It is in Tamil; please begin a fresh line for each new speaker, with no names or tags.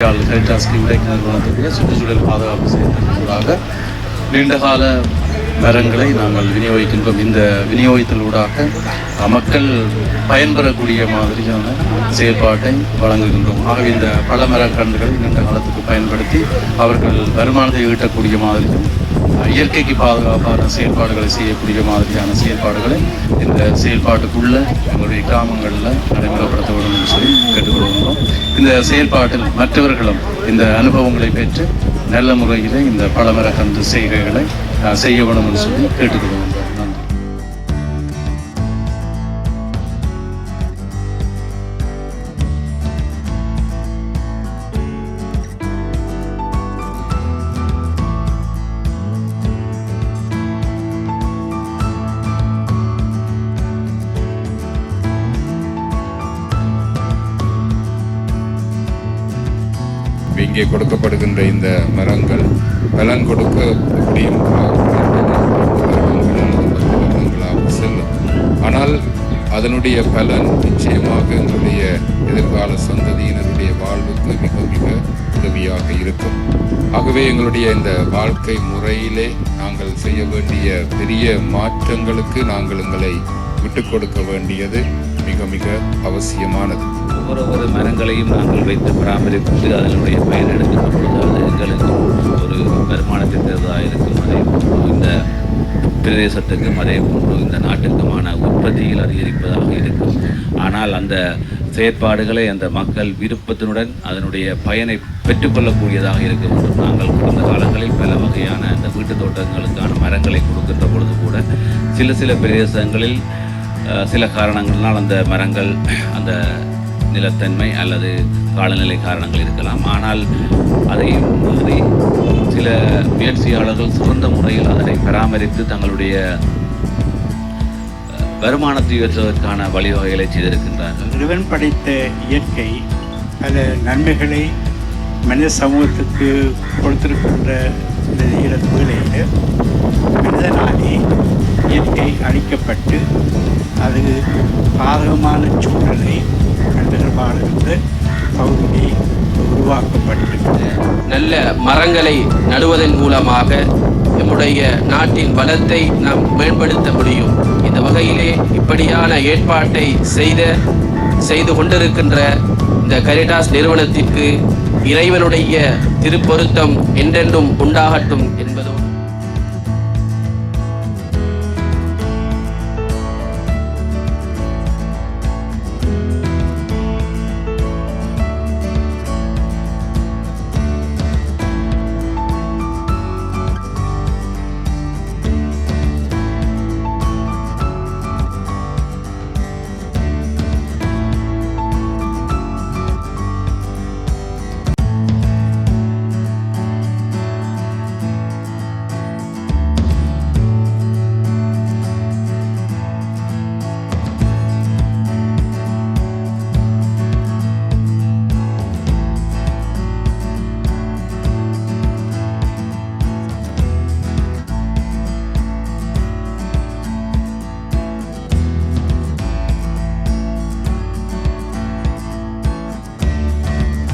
ஹெரிட்டாஸ்க்கு விலைக்கு நிறுவனத்துடைய சுற்றுச்சூழல் பாதுகாப்பு செய்வதற்காக நீண்டகால மரங்களை நாங்கள் விநியோகிக்கின்றோம். இந்த விநியோகித்தலூடாக மக்கள் பயன்பெறக்கூடிய மாதிரியான செயல்பாட்டை வழங்குகின்றோம். ஆகவே இந்த பழமரக்கன்றுகளை நீண்ட காலத்துக்கு பயன்படுத்தி அவர்கள் வருமானத்தை ஈட்டக்கூடிய மாதிரியும் இயற்கைக்கு பாதுகாப்பான செயல்பாடுகளை செய்யக்கூடிய மாதிரியான செயல்பாடுகளை இந்த செயல்பாட்டுக்குள்ள எங்களுடைய கிராமங்களில் நடைமுறைப்படுத்த வேண்டும் என்று சொல்லி கேட்டுக்கொள்கின்றோம். இந்த செயல்பாட்டில் மற்றவர்களும் இந்த அனுபவங்களை பெற்று நல்ல முறையில் இந்த பழமரக்கன்று செய்கைகளை செய்ய வேண்டும் என்று சொல்லி கேட்டுக்கொள்கின்றோம்.
இங்கே கொடுக்கப்படுகின்ற இந்த மரங்கள் பலன் கொடுக்கக்கூடிய செல்லும். ஆனால் அதனுடைய பலன் நிச்சயமாக எங்களுடைய எதிர்கால சந்ததியினருடைய வாழ்வுக்கு மிக மிக உதவியாக இருக்கும். ஆகவே எங்களுடைய இந்த வாழ்க்கை முறையிலே நாங்கள் செய்ய வேண்டிய பெரிய மாற்றங்களுக்கு நாங்கள் எங்களை விட்டுக் கொடுக்க வேண்டியது மிக மிக அவசியமானது.
ஒவ்வொரு மரங்களையும் நாங்கள் வைத்து பராமரித்து அதனுடைய பயன் எடுக்கின்ற பொழுது அது எங்களுக்கு ஒரு வருமானத்தை தருவதாக இருக்கும். அதே போன்று இந்த பிரதேசத்துக்கும் அதே போன்று இந்த நாட்டுக்குமான உற்பத்தியில் அதிகரிப்பதாக இருக்கும். ஆனால் அந்த செயற்பாடுகளை அந்த மக்கள் விருப்பத்தினுடன் அதனுடைய பயனை பெற்றுக்கொள்ளக்கூடியதாக இருக்க வேண்டும். நாங்கள் கடந்த காலங்களில் பல வகையான இந்த வீட்டு தோட்டங்களுக்கான மரங்களை கொடுக்கின்ற பொழுது கூட சில பிரதேசங்களில் சில காரணங்களால் அந்த மரங்கள் அந்த நிலத்தன்மை அல்லது காலநிலை காரணங்கள் இருக்கலாம். ஆனால் அதை சில முயற்சியாளர்கள் சிறந்த முறையில் அதனை பராமரித்து தங்களுடைய வருமானத்தை உயர்த்துவதற்கான வழிவகைகளை செய்திருக்கின்றார்கள்.
இறைவன் படைத்த இயற்கை பல நன்மைகளை மனித சமூகத்துக்கு கொடுத்திருக்கின்ற இந்த வேளையில் மனிதனாலே இயற்கை அழிக்கப்பட்டு அது பாதகமான சூழலை கண்டறிந்த பகுதி உருவாக்கப்பட்டிருக்கிறது.
நல்ல மரங்களை நடுவதன் மூலமாக நம்முடைய நாட்டின் வளத்தை நாம் மேம்படுத்த முடியும். இந்த வகையிலே இப்படியான ஏற்பாட்டை செய்து கொண்டிருக்கின்ற இந்த கரிட்டாஸ் நிறுவனத்திற்கு இறைவனுடைய திருப்பொருத்தம் என்றென்றும் உண்டாகட்டும் என்பது